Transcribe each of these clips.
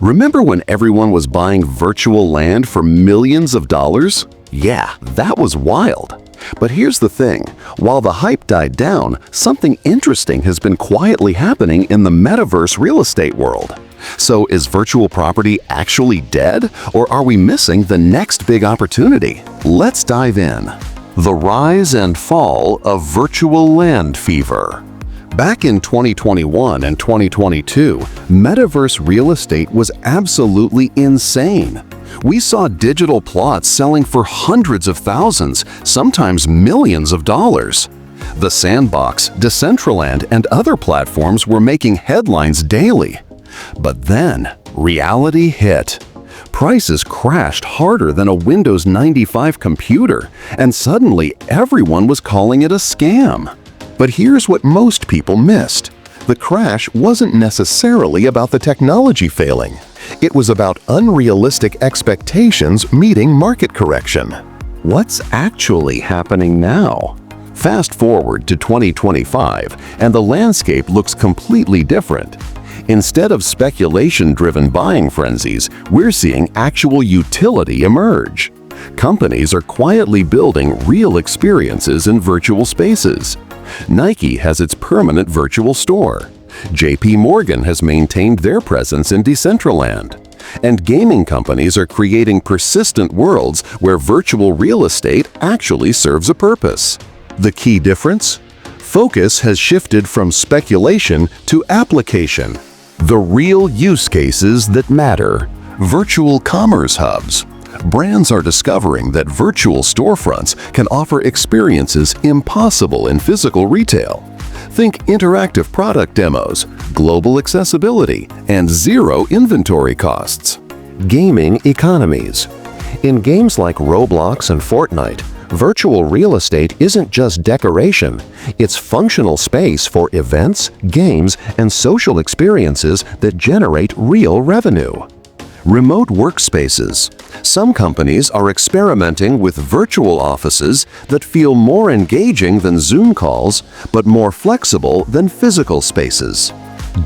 Remember when everyone was buying virtual land for millions of dollars? Yeah, that was wild. But here's the thing, while the hype died down, something interesting has been quietly happening in the metaverse real estate world. So is virtual property actually dead, or are we missing the next big opportunity? Let's dive in. The rise and fall of virtual land fever. Back in 2021 and 2022, metaverse real estate was absolutely insane. We saw digital plots selling for hundreds of thousands, sometimes millions of dollars. The Sandbox, Decentraland, and other platforms were making headlines daily. But then, reality hit. Prices crashed harder than a Windows 95 computer, and suddenly everyone was calling it a scam. But here's what most people missed. The crash wasn't necessarily about the technology failing. It was about unrealistic expectations meeting market correction. What's actually happening now? Fast forward to 2025, and the landscape looks completely different. Instead of speculation-driven buying frenzies, we're seeing actual utility emerge. Companies are quietly building real experiences in virtual spaces. Nike has its permanent virtual store. JP Morgan has maintained their presence in Decentraland. And gaming companies are creating persistent worlds where virtual real estate actually serves a purpose. The key difference? Focus has shifted from speculation to application. The real use cases that matter. Virtual commerce hubs. Brands are discovering that virtual storefronts can offer experiences impossible in physical retail. Think interactive product demos, global accessibility, and zero inventory costs. Gaming economies. In games like Roblox and Fortnite, virtual real estate isn't just decoration, it's functional space for events, games, and social experiences that generate real revenue. Remote workspaces. Some companies are experimenting with virtual offices that feel more engaging than Zoom calls, but more flexible than physical spaces.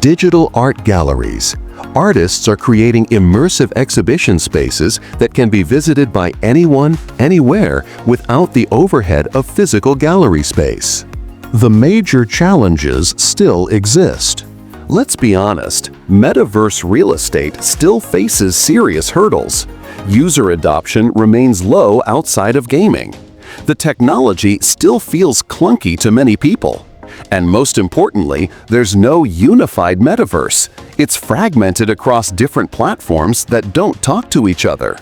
Digital art galleries. Artists are creating immersive exhibition spaces that can be visited by anyone, anywhere, without the overhead of physical gallery space. The major challenges still exist. Let's be honest, metaverse real estate still faces serious hurdles. User adoption remains low outside of gaming. The technology still feels clunky to many people. And most importantly, there's no unified metaverse. It's fragmented across different platforms that don't talk to each other.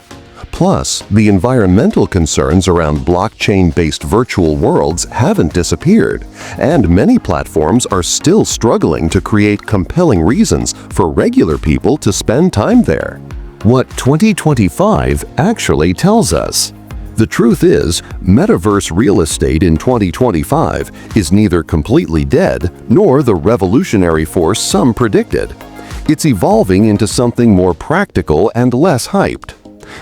Plus, the environmental concerns around blockchain-based virtual worlds haven't disappeared, and many platforms are still struggling to create compelling reasons for regular people to spend time there. What 2025 actually tells us? The truth is, metaverse real estate in 2025 is neither completely dead nor the revolutionary force some predicted. It's evolving into something more practical and less hyped.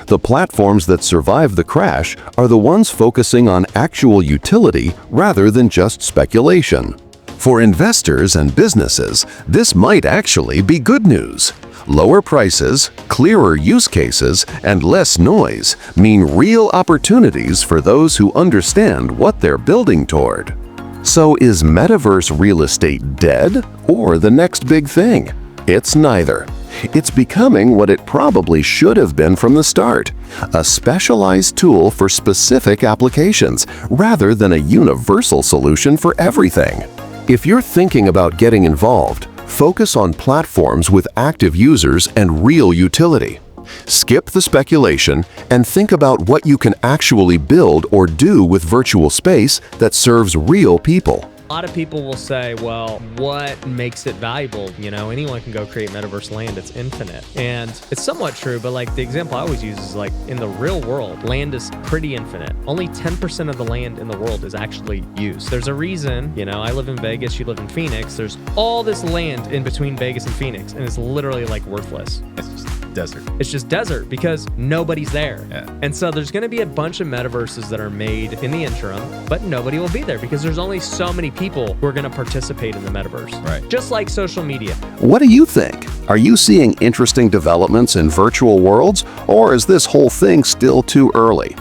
The platforms that survive the crash are the ones focusing on actual utility rather than just speculation. For investors and businesses, this might actually be good news. Lower prices, clearer use cases, and less noise mean real opportunities for those who understand what they're building toward. So is metaverse real estate dead or the next big thing? It's neither. It's becoming what it probably should have been from the start, a specialized tool for specific applications rather than a universal solution for everything. If you're thinking about getting involved, focus on platforms with active users and real utility. Skip the speculation and think about what you can actually build or do with virtual space that serves real people. A lot of people will say, well, what makes it valuable? You know, anyone can go create metaverse land. It's infinite. And it's somewhat true, but like the example I always use is like in the real world, land is pretty infinite. Only 10% of the land in the world is actually used. There's a reason, you know, I live in Vegas, you live in Phoenix. There's all this land in between Vegas and Phoenix, and it's literally like worthless. It's just desert. It's just desert because nobody's there. Yeah. And so there's going to be a bunch of metaverses that are made in the interim, but nobody will be there because there's only so many people who are going to participate in the metaverse. Right. Just like social media. What do you think? Are you seeing interesting developments in virtual worlds, or is this whole thing still too early?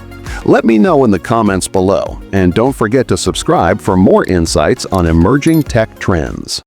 Let me know in the comments below, and don't forget to subscribe for more insights on emerging tech trends.